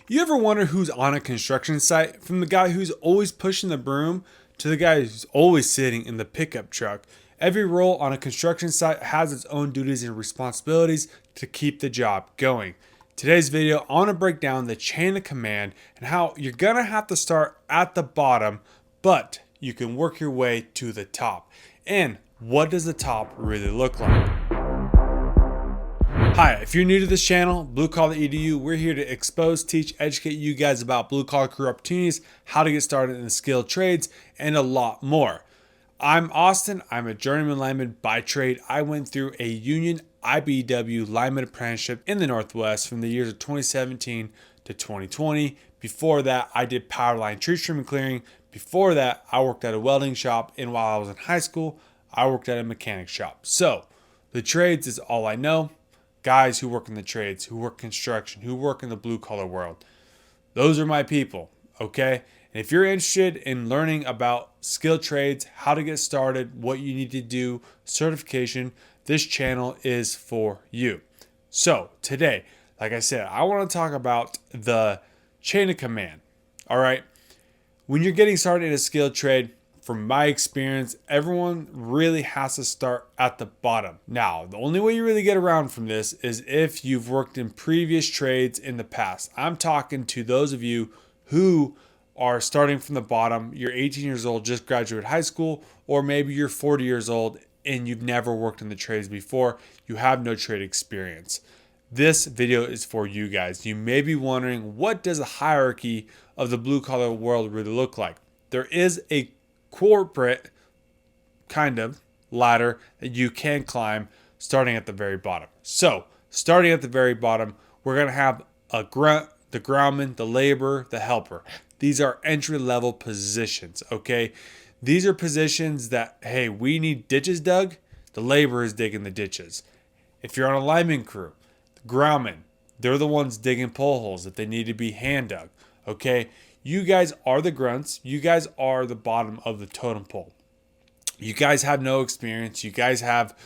You ever wonder who's on a construction site? From the guy who's always pushing the broom to the guy who's always sitting in the pickup truck. Every role on a construction site has its own duties and responsibilities to keep the job going. Today's video, I want to break down the chain of command and how you're going to have to start at the bottom, but you can work your way to the top. And what does the top really look like? Hi, if you're new to this channel, Blue Collar Edu, we're here to expose, teach, educate you guys about blue collar career opportunities, how to get started in the skilled trades, and a lot more. I'm Austin. I'm a journeyman lineman by trade. I went through a union IBEW lineman apprenticeship in the Northwest from the years of 2017 to 2020. Before that, I did power line tree trimming clearing. Before that, I worked at a welding shop. And while I was in high school, I worked at a mechanic shop. So the trades is all I know. Guys who work in the trades, who work construction, who work in the blue collar world. Those are my people, okay? And if you're interested in learning about skilled trades, how to get started, what you need to do, certification, this channel is for you. So today, like I said, I want to talk about the chain of command, all right? When you're getting started in a skilled trade, from my experience, everyone really has to start at the bottom. Now, the only way you really get around from this is if you've worked in previous trades in the past. I'm talking to those of you who are starting from the bottom. You're 18 years old, just graduated high school, or maybe you're 40 years old and you've never worked in the trades before. You have no trade experience. This video is for you guys. You may be wondering, what does the hierarchy of the blue collar world really look like? There is a corporate kind of ladder that you can climb starting at the very bottom. So starting at the very bottom, we're going to have a grunt, the groundman, the laborer, the helper. These are entry level positions. Okay. These are positions that, hey, we need ditches dug. The laborer is digging the ditches. If you're on a lineman crew, the groundmen, they're the ones digging pole holes if they need to be hand dug. Okay. You guys are the grunts. You guys are the bottom of the totem pole. You guys have no experience. You guys have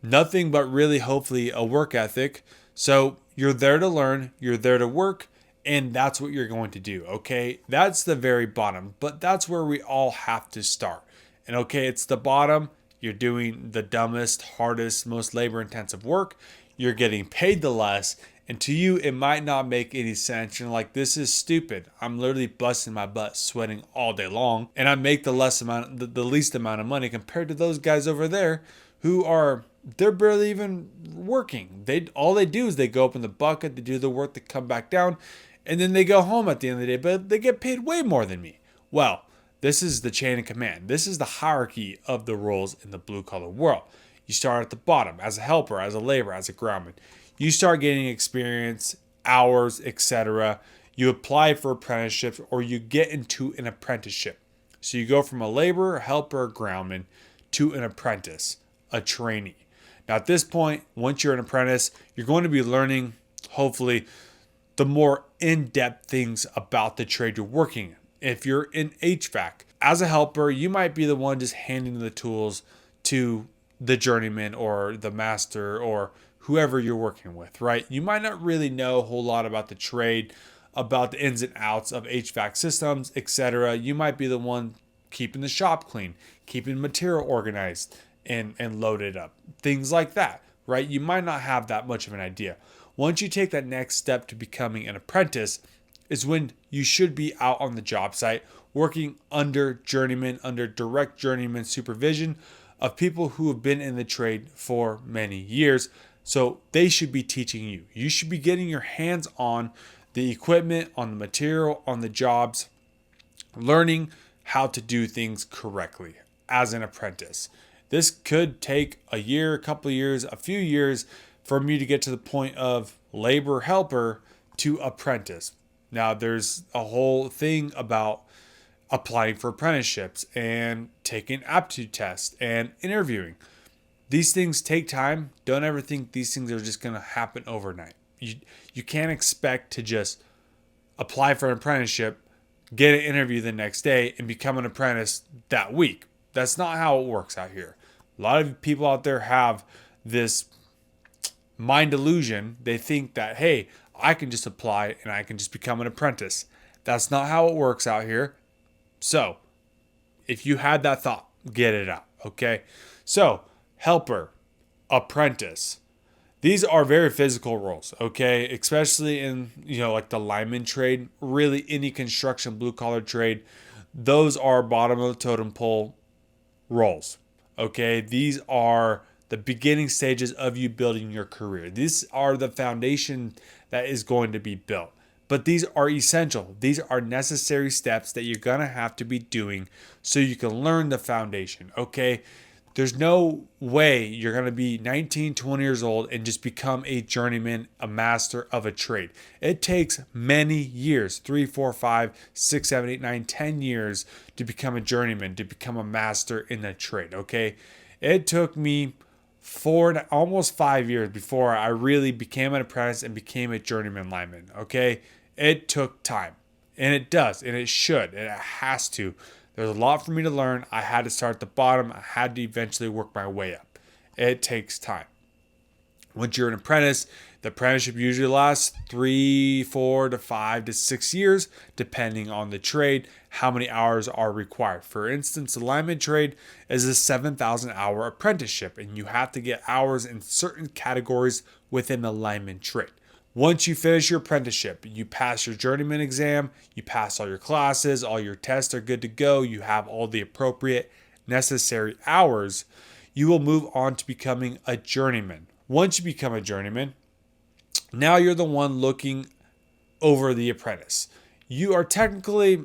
nothing but really, hopefully, a work ethic. So you're there to learn. You're there to work. And that's what you're going to do. Okay. That's the very bottom. But that's where we all have to start. And okay, it's the bottom. You're doing the dumbest, hardest, most labor intensive work. You're getting paid the less. And to you, it might not make any sense. You're like, this is stupid. I'm literally busting my butt, sweating all day long, and I make the least amount of money compared to those guys over there who they're barely even working. All they do is they go up in the bucket, they do the work, they come back down, and then they go home at the end of the day. But they get paid way more than me. Well, this is the chain of command. This is the hierarchy of the roles in the blue collar world. You start at the bottom as a helper, as a laborer, as a groundman. You start getting experience, hours, etc. You apply for apprenticeships or you get into an apprenticeship. So you go from a laborer, helper, groundman to an apprentice, a trainee. Now at this point, once you're an apprentice, you're going to be learning, hopefully, the more in-depth things about the trade you're working in. If you're in HVAC, as a helper, you might be the one just handing the tools to the journeyman or the master or whoever you're working with, right? You might not really know a whole lot about the trade, about the ins and outs of HVAC systems, etc. You might be the one keeping the shop clean, keeping material organized and loaded up, things like that, right? You might not have that much of an idea. Once you take that next step to becoming an apprentice is when you should be out on the job site working under journeyman, under direct journeyman supervision of people who have been in the trade for many years. So they should be teaching you. You should be getting your hands on the equipment, on the material, on the jobs, learning how to do things correctly as an apprentice. This could take a year, a couple of years, a few years for me to get to the point of labor helper to apprentice. Now, there's a whole thing about applying for apprenticeships and taking aptitude tests and interviewing. These things take time. Don't ever think these things are just going to happen overnight. You can't expect to just apply for an apprenticeship, get an interview the next day, and become an apprentice that week. That's not how it works out here. A lot of people out there have this mind illusion. They think that, hey, I can just apply and I can just become an apprentice. That's not how it works out here. So if you had that thought, get it out. Okay. So helper, apprentice. These are very physical roles, okay? Especially in, like the lineman trade, really any construction blue collar trade, those are bottom of the totem pole roles, okay? These are the beginning stages of you building your career. These are the foundation that is going to be built. But these are essential. These are necessary steps that you're going to have to be doing so you can learn the foundation, okay? There's no way you're going to be 19, 20 years old and just become a journeyman, a master of a trade. It takes many years, 3, 4, 5, 6, 7, 8, 9, 10 years to become a journeyman, to become a master in the trade, okay? It took me almost 5 years before I really became an apprentice and became a journeyman lineman, okay? It took time, and it does, and it should, and it has to. There's a lot for me to learn. I had to start at the bottom. I had to eventually work my way up. It takes time. Once you're an apprentice, the apprenticeship usually lasts 3, 4 to 5 to 6 years, depending on the trade, how many hours are required. For instance, the lineman trade is a 7,000 hour apprenticeship, and you have to get hours in certain categories within the lineman trade. Once you finish your apprenticeship, you pass your journeyman exam, you pass all your classes, all your tests are good to go, you have all the appropriate necessary hours, you will move on to becoming a journeyman. Once you become a journeyman, now you're the one looking over the apprentice. You are technically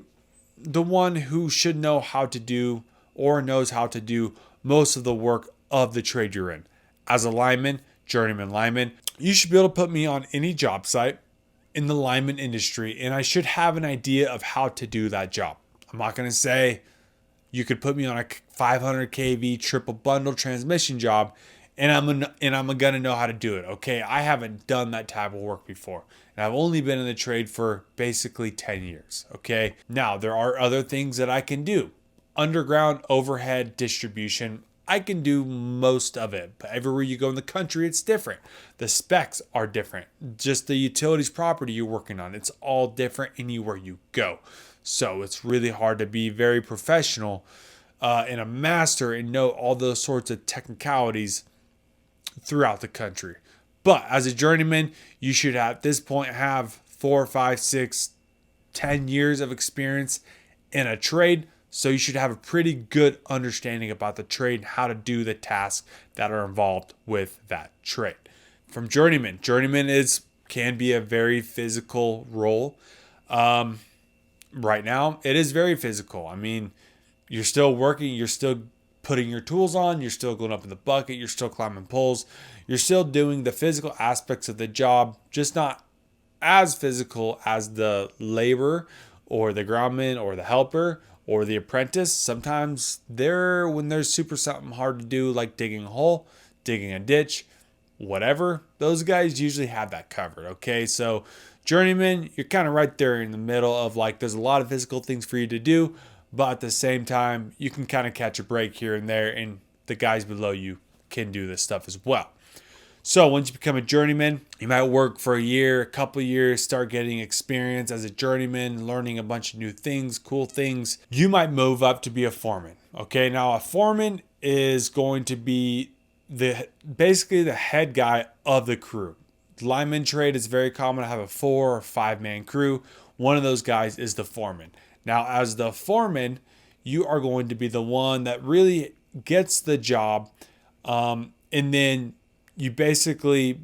the one who should know how to do or knows how to do most of the work of the trade you're in. As a lineman, journeyman lineman, you should be able to put me on any job site in the lineman industry, and I should have an idea of how to do that job. I'm not going to say you could put me on a 500 kV triple bundle transmission job and I'm gonna know how to do it. Okay, I haven't done that type of work before, and I've only been in the trade for basically 10 years. Okay, now there are other things that I can do. Underground overhead distribution, I can do most of it, but everywhere you go in the country, it's different. The specs are different. Just the utilities property you're working on, it's all different anywhere you go. So it's really hard to be very professional and a master and know all those sorts of technicalities throughout the country. But as a journeyman, you should at this point have 4, 5, 6, 10 years of experience in a trade. So you should have a pretty good understanding about the trade and how to do the tasks that are involved with that trade. From journeyman can be a very physical role. Right now, it is very physical. I mean, you're still working, you're still putting your tools on, you're still going up in the bucket, you're still climbing poles, you're still doing the physical aspects of the job, just not as physical as the laborer or the groundman or the helper or the apprentice. Sometimes when there's super something hard to do, like digging a hole, digging a ditch, whatever, those guys usually have that covered. Okay, so journeyman, you're kind of right there in the middle of there's a lot of physical things for you to do, but at the same time, you can kind of catch a break here and there, and the guys below you can do this stuff as well. So once you become a journeyman, you might work for a year, a couple of years, start getting experience as a journeyman, learning a bunch of new things, cool things. You might move up to be a foreman. Okay, now a foreman is going to be basically the head guy of the crew. Lineman trade is very common to have a 4 or 5 man crew. One of those guys is the foreman. Now, as the foreman, you are going to be the one that really gets the job, and then you basically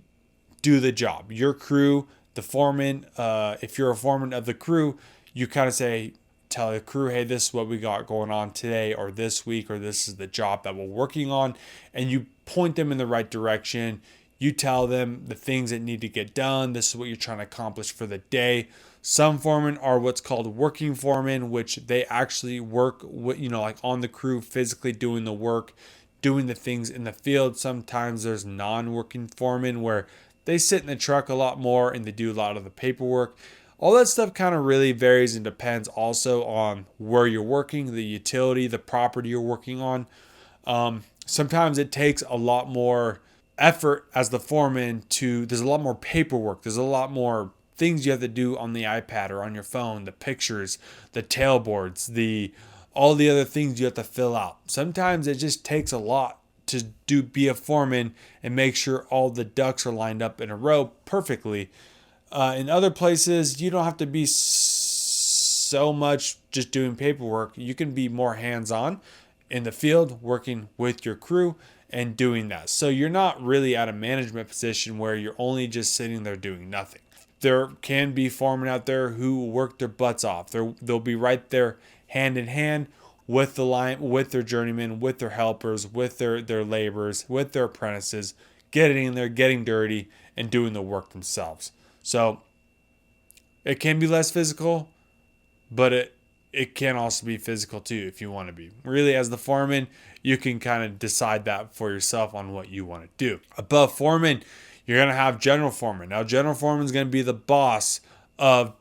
do the job. Your crew, the foreman, if you're a foreman of the crew, you kind of tell the crew, hey, this is what we got going on today or this week, or this is the job that we're working on, and you point them in the right direction. You tell them the things that need to get done. This is what you're trying to accomplish for the day. Some foremen are what's called working foremen, which they actually work with, on the crew, physically doing the work, doing the things in the field. Sometimes there's non-working foremen where they sit in the truck a lot more and they do a lot of the paperwork. All that stuff kind of really varies and depends also on where you're working, the utility, the property you're working on. Sometimes it takes a lot more effort as the foreman there's a lot more paperwork. There's a lot more things you have to do on the iPad or on your phone, the pictures, the tailboards, all the other things you have to fill out. Sometimes it just takes a lot to be a foreman and make sure all the ducks are lined up in a row perfectly. In other places, you don't have to be so much just doing paperwork. You can be more hands-on in the field, working with your crew and doing that. So you're not really at a management position where you're only just sitting there doing nothing. There can be foremen out there who work their butts off. They'll be right there hand in hand with the line, with their journeymen, with their helpers, with their laborers, with their apprentices, getting in there, getting dirty, and doing the work themselves. So it can be less physical, but it can also be physical too if you want to be. Really, as the foreman, you can kind of decide that for yourself on what you want to do. Above foreman, you're going to have general foreman. Now, general foreman is going to be the boss of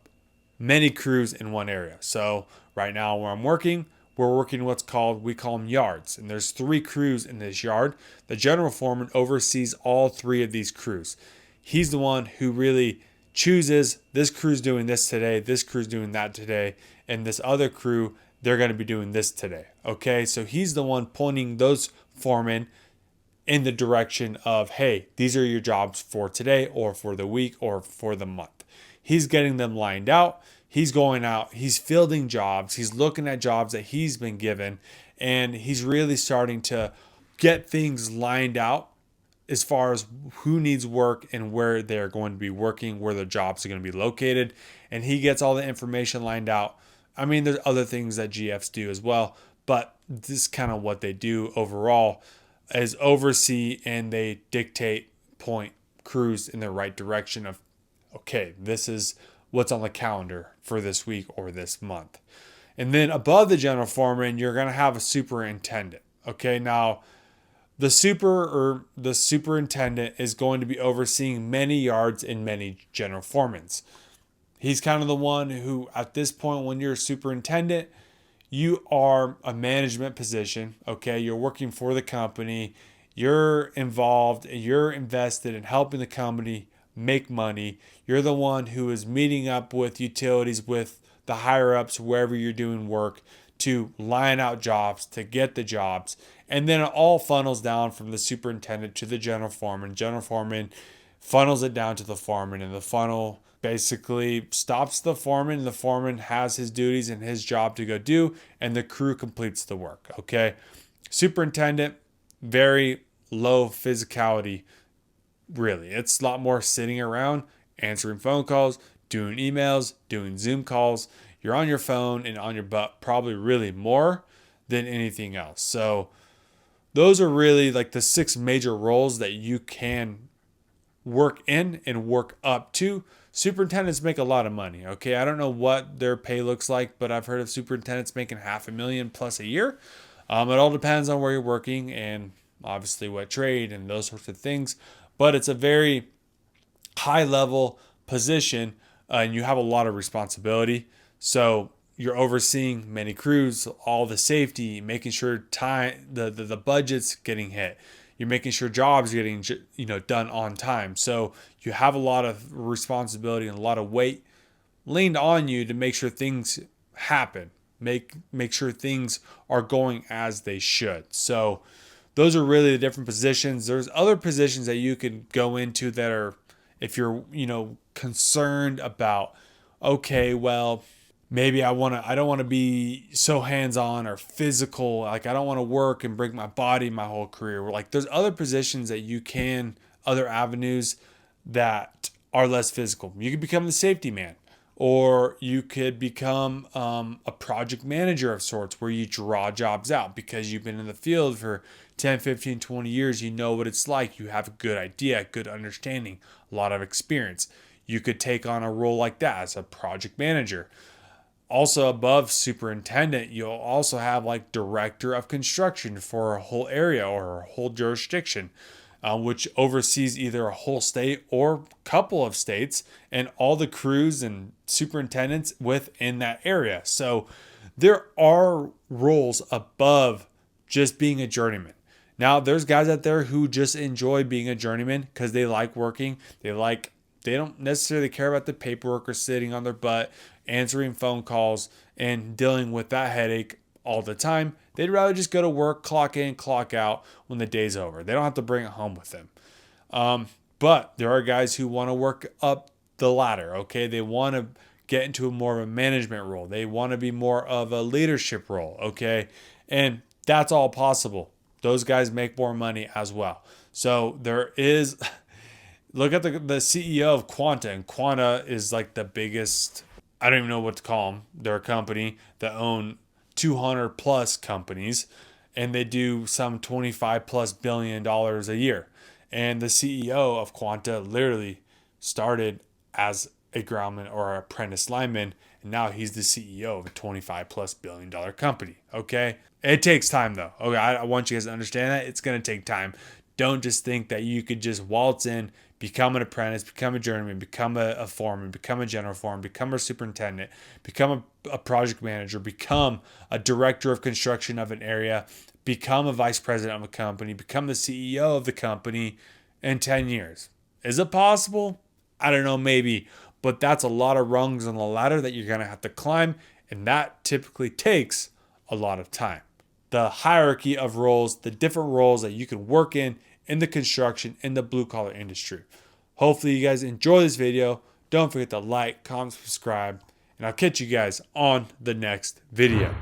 many crews in one area. So right now where I'm working, we're working we call them yards. And there's 3 crews in this yard. The general foreman oversees all 3 of these crews. He's the one who really chooses this crew's doing this today, this crew's doing that today, and this other crew, they're going to be doing this today. Okay, so he's the one pointing those foremen in the direction of, hey, these are your jobs for today or for the week or for the month. He's getting them lined out. He's going out, he's fielding jobs, he's looking at jobs that he's been given, and he's really starting to get things lined out as far as who needs work and where they're going to be working, where their jobs are going to be located. And he gets all the information lined out. I mean, there's other things that GFs do as well, but this is kind of what they do overall, is oversee and they dictate, point crews in the right direction of, okay, this is what's on the calendar for this week or this month. And then above the general foreman, you're going to have a superintendent. Okay, now the superintendent is going to be overseeing many yards and many general foremans. He's kind of the one who, at this point, when you're a superintendent, you are a management position. Okay, you're working for the company, you're involved, you're invested in helping the company make money. You're the one who is meeting up with utilities, with the higher ups, wherever you're doing work, to line out jobs, to get the jobs. And then it all funnels down from the superintendent to the general foreman. General foreman funnels it down to the foreman, and the funnel basically stops the foreman. The foreman has his duties and his job to go do, and the crew completes the work. Okay. Superintendent, very low physicality. Really, it's a lot more sitting around, answering phone calls, doing emails, doing Zoom calls. You're on your phone and on your butt probably really more than anything else. So those are really like the 6 major roles that you can work in and work up to. Superintendents make a lot of money. Okay, I don't know what their pay looks like, but I've heard of superintendents making $500,000 plus a year. It all depends on where you're working and obviously what trade and those sorts of things. But it's a very high level position and you have a lot of responsibility. So you're overseeing many crews, all the safety, making sure the budget's getting hit. You're making sure jobs are getting done on time. So you have a lot of responsibility and a lot of weight leaned on you to make sure things happen. Make sure things are going as they should. So those are really the different positions. There's other positions that you could go into that are, if you're, concerned about, okay, well, maybe I don't want to be so hands-on or physical. Like I don't want to work and break my body my whole career. Like there's other positions that you can, other avenues that are less physical. You could become the safety man, or you could become a project manager of sorts where you draw jobs out because you've been in the field for 10, 15, 20 years. You know what it's like. You have a good idea, good understanding, a lot of experience. You could take on a role like that as a project manager. Also above superintendent, you'll also have like director of construction for a whole area or a whole jurisdiction, which oversees either a whole state or couple of states and all the crews and superintendents within that area. So there are roles above just being a journeyman. Now, there's guys out there who just enjoy being a journeyman because they like working. They like They don't necessarily care about the paperwork or sitting on their butt, answering phone calls, and dealing with that headache all the time. They'd rather just go to work, clock in, clock out when the day's over. They don't have to bring it home with them. But there are guys who want to work up the ladder, okay? They want to get into a more of a management role. They want to be more of a leadership role, okay? And that's all possible. Those guys make more money as well. So there is, look at the CEO of Quanta, and Quanta is like the biggest, I don't even know what to call them. They're a company that own 200 plus companies, and they do some 25 plus $billion a year. And the CEO of Quanta literally started as a groundman or an apprentice lineman, and now he's the CEO of a 25 plus $billion company. Okay, it takes time though. Okay, I want you guys to understand that it's going to take time. Don't just think that you could just waltz in, become an apprentice, become a journeyman, become a foreman, become a general foreman, become a superintendent, become a project manager, become a director of construction of an area, become a vice president of a company, become the CEO of the company in 10 years. Is it possible? I don't know, maybe. But that's a lot of rungs on the ladder that you're going to have to climb. And that typically takes a lot of time. The hierarchy of roles, the different roles that you can work in the construction, in the blue collar industry. Hopefully you guys enjoy this video. Don't forget to like, comment, subscribe, and I'll catch you guys on the next video.